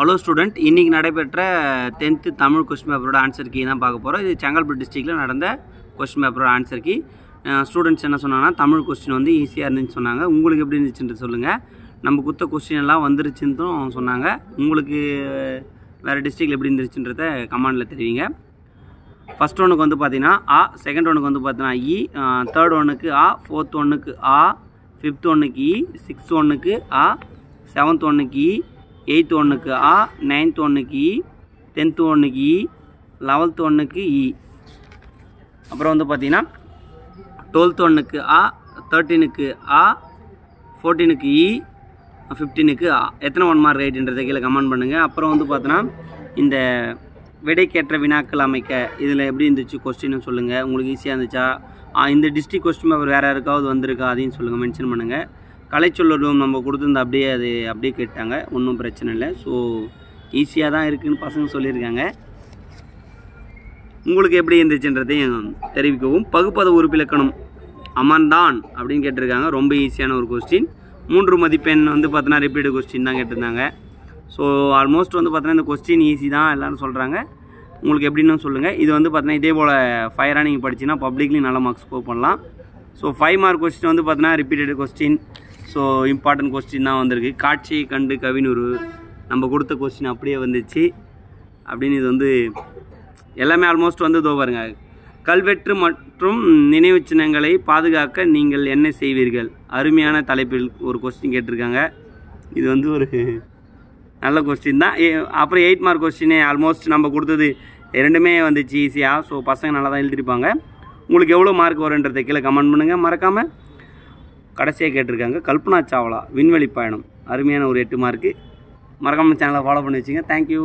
Hello student, இன்றைக்கி நடைபெற்ற 10th Tamil question பேப்பரோட ஆன்சர் கீ தான் பார்க்க போகிறோம். இது செங்கல்பட்டு டிஸ்ட்ரிக்டில் நடந்த கொஸ்டின் பேப்பரோட ஆன்சர் கீ. ஸ்டூடெண்ட்ஸ் என்ன சொன்னாங்கன்னா, தமிழ் கொஸ்டின் வந்து ஈஸியாக இருந்துச்சுன்னு சொன்னாங்க. உங்களுக்கு எப்படி இருந்துச்சுன்னு சொல்லுங்கள். நம்ம கொடுத்த கொஸ்டின் எல்லாம் வந்துருச்சுன்னு சொன்னாங்க. உங்களுக்கு வேறு டிஸ்ட்ரிக்டில் எப்படி இருந்துச்சுன்றத கமெண்டில் தெரிவிங்க. ஃபஸ்ட் ஒன்றுக்கு வந்து பார்த்தீங்கன்னா ஆ, செகண்ட் ஒன்றுக்கு வந்து பார்த்தீங்கன்னா இ, தேர்ட் ஒன்றுக்கு ஆ, ஃபோர்த் ஒன்றுக்கு ஆ, ஃபிஃப்த் ஒன்றுக்கு இ, சிக்ஸ்த் ஒன்றுக்கு ஆ, செவன்த் ஒன்றுக்கு இ, 8th ஒன்றுக்கு ஆ, 9th ஒன்றுக்கு இ, 10th ஒன்றுக்கு இ, 11th ஒன்றுக்கு இ. அப்புறம் வந்து பார்த்தீங்கன்னா 12th ஒன்றுக்கு ஆ, 13க்கு ஆ, 14க்கு இ, 15க்கு ஆ. எத்தனை 1 மார்க் ரைட்டுன்றதை கீழே கமெண்ட் பண்ணுங்கள். அப்புறம் வந்து பார்த்தோன்னா இந்த விடைக்கேற்ற வினாக்கள் அமைக்க இதில் எப்படி இருந்துச்சு கொஸ்டின்னு சொல்லுங்கள். உங்களுக்கு ஈஸியாக இருந்துச்சா? இந்த டிஸ்ட்ரிக்ட் கொஸ்டின் பேப்பர் வேறு யாருக்காவது வந்திருக்கா அதையும் சொல்லுங்கள், மென்ஷன் பண்ணுங்கள். கலைச்சொல்லும் நம்ம கொடுத்துருந்த அப்படியே கேட்டாங்க, ஒன்றும் பிரச்சனை இல்லை. ஸோ ஈஸியாக தான் இருக்குதுன்னு பசங்க சொல்லியிருக்காங்க. உங்களுக்கு எப்படி இருந்துச்சுன்றதையும் தெரிவிக்கவும். பகுப்பத உறுப்பிலக்கணம் அமர்ந்தான் அப்படின்னு கேட்டிருக்காங்க. ரொம்ப ஈஸியான ஒரு கொஸ்டின். 3 மதிப்பெண் வந்து பார்த்தோன்னா ரிப்பீட் கொஸ்டின் தான் கேட்டிருந்தாங்க. ஸோ ஆல்மோஸ்ட் வந்து பார்த்தோன்னா இந்த கொஸ்டின் ஈஸி தான் எல்லோரும் சொல்கிறாங்க. உங்களுக்கு எப்படின்னு சொல்லுங்கள். இது வந்து பார்த்தோன்னா இதே போல் ஃபயராக நீங்கள் படிச்சிங்கன்னா பப்ளிக்லேயும் நல்ல மார்க்ஸ் ஸ்கோர் பண்ணலாம். ஸோ 5 மார்க் கொஸ்டின் வந்து பார்த்தோன்னா repeated question. So important question தான் வந்திருக்கு. காட்சியை கண்டு கவினுரு நம்ம கொடுத்த கொஸ்டின் அப்படியே வந்துச்சு அப்படின்னு. இது வந்து எல்லாமே ஆல்மோஸ்ட் வந்து இதோ பாருங்க. கல்வெட்டு மற்றும் நினைவு சின்னங்களை பாதுகாக்க நீங்கள் என்ன செய்வீர்கள்? அருமையான தலைப்பில் ஒரு கொஸ்டின் கேட்டிருக்காங்க. இது வந்து ஒரு நல்ல கொஸ்டின் தான். அப்புறம் 8 மார்க் கொஸ்டினே ஆல்மோஸ்ட் நம்ம கொடுத்தது ரெண்டுமே வந்துச்சு ஈஸியாக. ஸோ பசங்க நல்லா தான் எழுதிருப்பாங்க. உங்களுக்கு எவ்வளோ மார்க் வருன்றதை கீழே கமெண்ட் பண்ணுங்கள். மறக்காமல் கடைசியாக கேட்டிருக்காங்க கல்பனா சாவ்லா விண்வெளி பயணம், அருமையான ஒரு 8 மார்க்கு. மறக்காமல் சேனலை ஃபாலோ பண்ணி வச்சுங்க. தேங்க்யூ.